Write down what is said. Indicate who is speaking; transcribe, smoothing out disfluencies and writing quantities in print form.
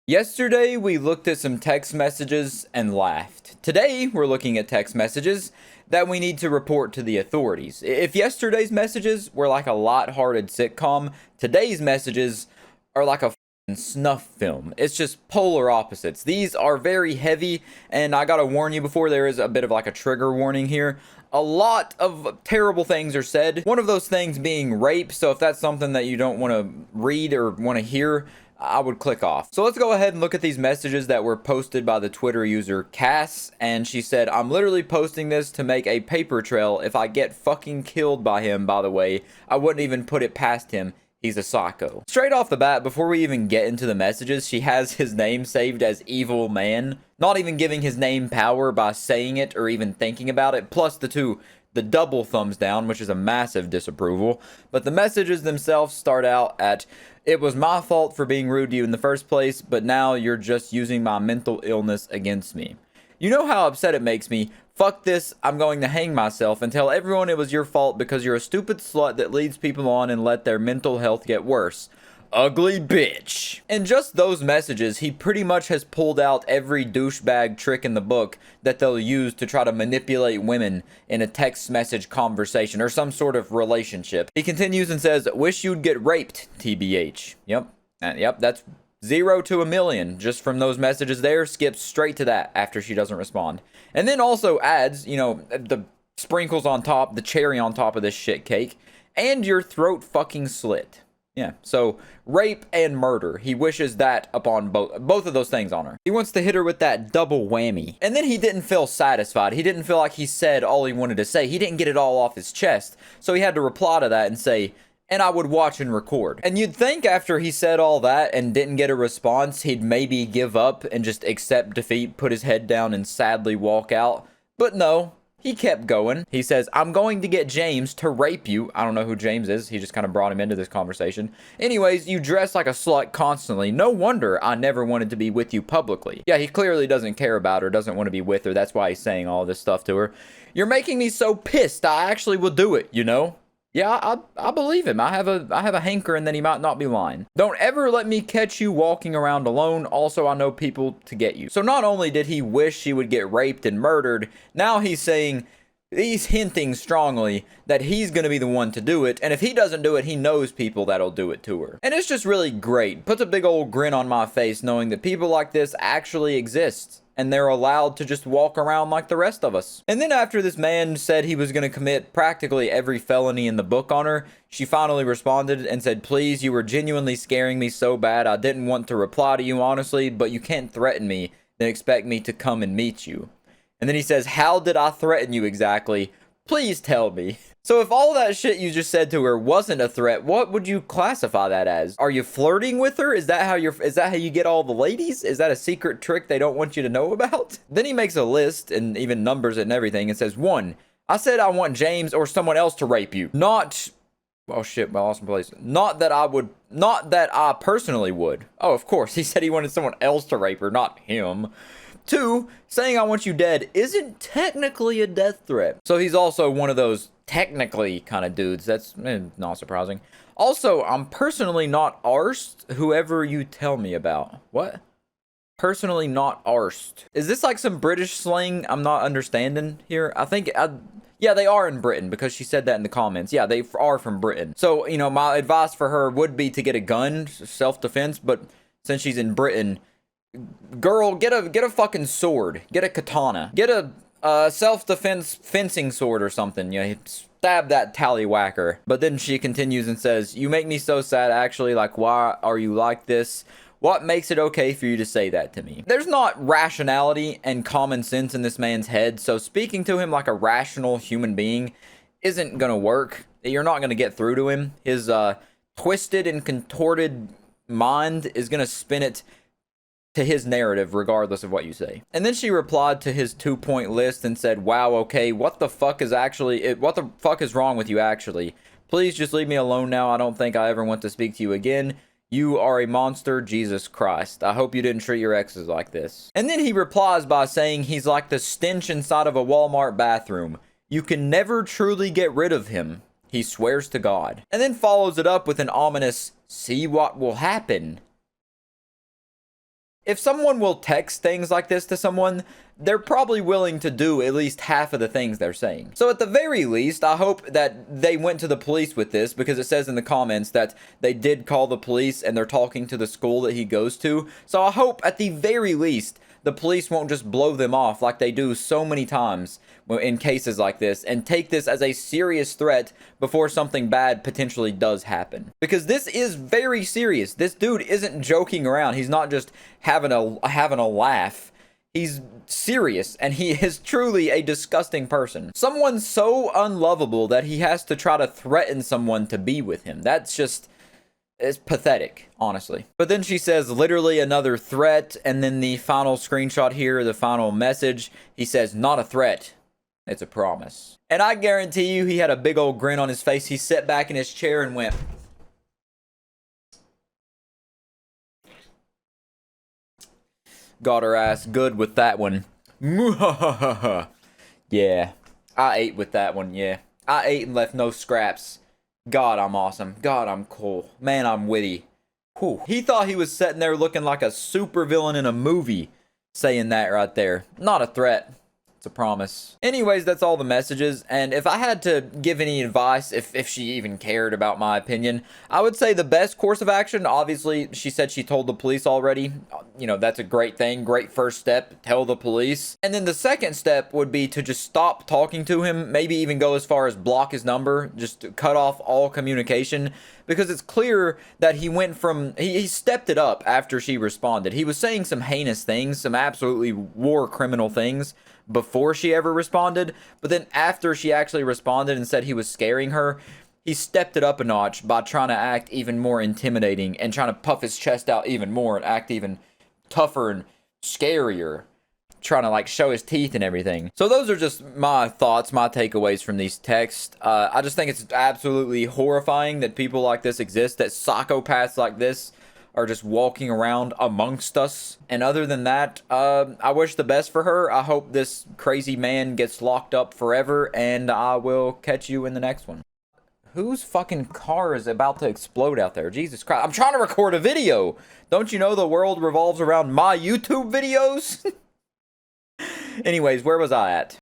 Speaker 1: Yesterday, we looked at some text messages and laughed. Today, we're looking at text messages that we need to report to the authorities. If yesterday's messages were like a light-hearted sitcom, today's messages are like a snuff film. It's just polar opposites. These are very heavy, and I gotta warn you before, there is a bit of like a trigger warning here. A lot of terrible things are said. One of those things being rape, so if that's something that you don't want to read or want to hear, I would click off. So let's go ahead and look at these messages that were posted by the Twitter user Cass, and she said, I'm literally posting this to make a paper trail. If I get fucking killed by him, by the way, I wouldn't even put it past him. He's a psycho. Straight off the bat, before we even get into the messages, she has his name saved as Evil Man, not even giving his name power by saying it or even thinking about it, plus the double thumbs down, which is a massive disapproval. But the messages themselves start out at, it was my fault for being rude to you in the first place, but now you're just using my mental illness against me. You know how upset it makes me. Fuck this, I'm going to hang myself and tell everyone it was your fault because you're a stupid slut that leads people on and let their mental health get worse. Ugly bitch. In just those messages, he pretty much has pulled out every douchebag trick in the book that they'll use to try to manipulate women in a text message conversation or some sort of relationship. He continues and says, wish you'd get raped, TBH. Yep, that's 0 to a million just from those messages there. Skips straight to that after she doesn't respond. And then also adds, you know, the sprinkles on top, the cherry on top of this shit cake, and your throat fucking slit. Yeah, so rape and murder. He wishes that upon both of those things on her. He wants to hit her with that double whammy. And then he didn't feel satisfied. He didn't feel like he said all he wanted to say. He didn't get it all off his chest. So he had to reply to that and say, and I would watch and record. And you'd think after he said all that and didn't get a response, he'd maybe give up and just accept defeat, put his head down and sadly walk out. But no. He kept going. He says, I'm going to get James to rape you. I don't know who James is. He just kind of brought him into this conversation. Anyways, you dress like a slut constantly. No wonder I never wanted to be with you publicly. Yeah, he clearly doesn't care about her, doesn't want to be with her. That's why he's saying all this stuff to her. You're making me so pissed. I actually will do it, you know? Yeah, I believe him. I have a hankering that he might not be lying. Don't ever let me catch you walking around alone. Also, I know people to get you. So not only did he wish she would get raped and murdered, now he's hinting strongly that he's going to be the one to do it. And if he doesn't do it, he knows people that'll do it to her. And it's just really great. Puts a big old grin on my face knowing that people like this actually exist. And they're allowed to just walk around like the rest of us. And then after this man said he was going to commit practically every felony in the book on her, she finally responded and said, please, you were genuinely scaring me so bad. I didn't want to reply to you honestly, but you can't threaten me and expect me to come and meet you. And then he says, how did I threaten you exactly? Please tell me. So if all that shit you just said to her wasn't a threat, what would you classify that as? Are you flirting with her? Is that how you get all the ladies? Is that a secret trick they don't want you to know about? Then he makes a list and even numbers it and everything and says, 1, I said I want James or someone else to rape you. Not, oh shit, my awesome place. Not that I personally would. Oh, of course, he said he wanted someone else to rape her, not him. 2, saying I want you dead isn't technically a death threat. So he's also one of those technically kind of dudes. That's not surprising. Also, I'm personally not arsed whoever you tell me about. What? Personally not arsed. Is this like some British slang I'm not understanding here? Yeah, they are in Britain because she said that in the comments. Yeah, they are from Britain. So, you know, my advice for her would be to get a gun, self-defense, but since she's in Britain, girl, get a fucking sword. Get a katana. Get a self-defense fencing sword or something. You know, stab that tallywhacker. But then she continues and says, you make me so sad, actually. Like, why are you like this? What makes it okay for you to say that to me? There's not rationality and common sense in this man's head, so speaking to him like a rational human being isn't gonna work. You're not gonna get through to him. His twisted and contorted mind is gonna spin it to his narrative regardless of what you say. And then she replied to his 2-point list and said, wow, okay, what the fuck is wrong with you actually? Please just leave me alone now. I don't think I ever want to speak to you again. You are a monster, Jesus Christ. I hope you didn't treat your exes like this. And then he replies by saying he's like the stench inside of a Walmart bathroom. You can never truly get rid of him. He swears to God. And then follows it up with an ominous, see what will happen. If someone will text things like this to someone, they're probably willing to do at least half of the things they're saying. So at the very least, I hope that they went to the police with this, because it says in the comments that they did call the police and they're talking to the school that he goes to. So I hope at the very least the police won't just blow them off like they do so many times in cases like this, and take this as a serious threat before something bad potentially does happen. Because this is very serious. This dude isn't joking around. He's not just having a laugh. He's serious, and he is truly a disgusting person. Someone so unlovable that he has to try to threaten someone to be with him. That's just... it's pathetic, honestly. But then she says literally another threat, and then the final screenshot here, the final message, he says, not a threat, it's a promise. And I guarantee you he had a big old grin on his face. He sat back in his chair and went... got her ass good with that one. Yeah, I ate with that one, yeah. I ate and left no scraps. God, I'm awesome. God, I'm cool. Man, I'm witty. Whew. He thought he was sitting there looking like a supervillain in a movie, saying that right there. Not a threat. It's a promise. Anyways, that's all the messages, and if I had to give any advice, if she even cared about my opinion, I would say the best course of action, obviously, she said she told the police already. You know, that's a great thing, great first step, tell the police. And then the second step would be to just stop talking to him, maybe even go as far as block his number, just cut off all communication, because it's clear that he went from, he stepped it up after she responded. He was saying some heinous things, some absolutely war criminal things, before she ever responded, but then after she actually responded and said he was scaring her, he stepped it up a notch by trying to act even more intimidating and trying to puff his chest out even more and act even tougher and scarier, trying to like show his teeth and everything. So those are just my thoughts, my takeaways from these texts. I just think it's absolutely horrifying that people like this exist, that psychopaths like this are just walking around amongst us. And other than that, I wish the best for her. I hope this crazy man gets locked up forever, and I will catch you in the next one. Whose fucking car is about to explode out there? Jesus Christ. I'm trying to record a video. Don't you know the world revolves around my YouTube videos? Anyways, where was I at?